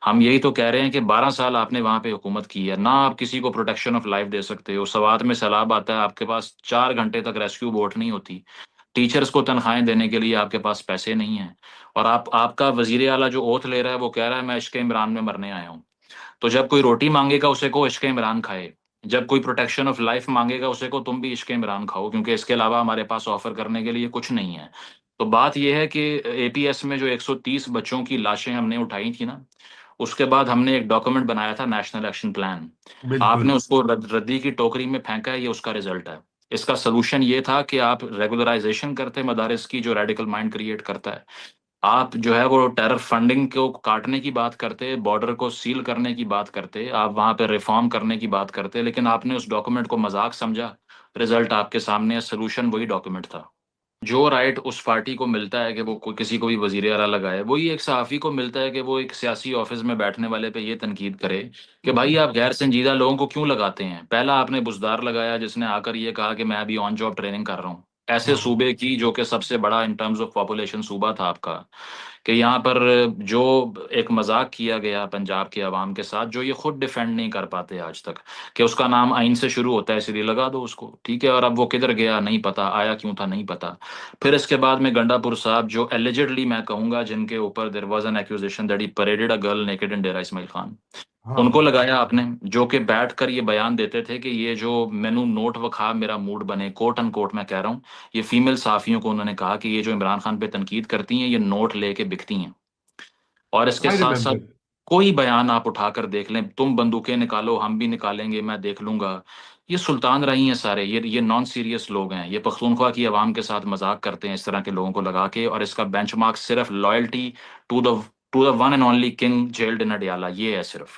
हम यही तो कह रहे हैं कि 12 साल आपने वहां पे हुकूमत की है ना, आप किसी को प्रोटेक्शन ऑफ लाइफ दे सकते हो। सवात में सैलाब आता है, आपके पास 4 घंटे तक रेस्क्यू बोट नहीं होती। टीचर्स को तनख्वाहें देने के लिए आपके पास पैसे नहीं है। और आपका वजीर आला जो ओथ ले रहा है वो कह रहा है मैं इश्क इमरान में मरने आया हूँ। तो जब कोई रोटी मांगेगा उसे को इश्क इमरान खाए, जब कोई प्रोटेक्शन ऑफ लाइफ मांगेगा उसे को तुम भी इश्क इमरान खाओ, क्योंकि इसके अलावा हमारे पास ऑफर करने के लिए कुछ नहीं है। तो बात यह है कि एपीएस में जो 130 बच्चों की लाशें हमने उठाई थी ना, उसके बाद हमने एक डॉक्यूमेंट बनाया था, नेशनल एक्शन प्लान। आपने बिल्कुल। उसको रद्दी की टोकरी में फेंका है, ये उसका रिजल्ट है। इसका सोल्यूशन ये था कि आप रेगुलराइजेशन करते मदारिस की, जो रेडिकल माइंड क्रिएट करता है। आप जो है वो टेरर फंडिंग को काटने की बात करते, बॉर्डर को सील करने की बात करते, आप वहां पे रिफॉर्म करने की बात करते, लेकिन आपने उस डॉक्यूमेंट को मजाक समझा। रिजल्ट आपके सामने है, सोल्यूशन वही डॉक्यूमेंट था। जो राइट उस पार्टी को मिलता है कि वो कोई किसी को भी वजीर आला लगाए, वही एक सहाफ़ी को मिलता है कि वो एक सियासी ऑफिस में बैठने वाले पे ये तनकीद करे कि भाई आप गैर संजीदा लोगों को क्यों लगाते हैं। पहला आपने बुजदार लगाया जिसने आकर ये कहा कि मैं अभी ऑन जॉब ट्रेनिंग कर रहा हूँ, ऐसे हाँ। सूबे की जो कि सबसे बड़ा इन टर्म्स ऑफ पॉपुलेशन सूबा था आपका। कि यहाँ पर जो एक मजाक किया गया पंजाब के अवाम के साथ, जो ये खुद डिफेंड नहीं कर पाते आज तक, कि उसका नाम आइन से शुरू होता है इसलिए लगा दो उसको, ठीक है। और अब वो किधर गया नहीं पता, आया क्यों था नहीं पता। फिर इसके बाद में गंडापुर साहब, जो एलिजिडली मैं कहूंगा जिनके ऊपर there was an accusation that he paraded a girl naked in Dera Ismail Khan, उनको हाँ। लगाया आपने। जो कि बैठ कर ये बयान देते थे कि ये जो मैनू नोट वखा मेरा मूड बने, कोट अन कोट मैं कह रहा हूँ, ये फीमेल साफियों को उन्होंने कहा कि ये जो इमरान खान पे तनकीद करती हैं ये नोट लेके बिकती हैं। और इसके आई साथ साथ रिमेम्बर। कोई बयान आप उठाकर देख लें, तुम बंदूकें निकालो हम भी निकालेंगे, मैं देख लूंगा। ये सुल्तान रही हैं सारे, ये नॉन सीरियस लोग हैं, ये पख्तूनख्वा की आवाम के साथ मजाक करते हैं इस तरह के लोगों को लगा के। और इसका बेंचमार्क सिर्फ loyalty to the one and only king jailed in Adiala, ये है सिर्फ।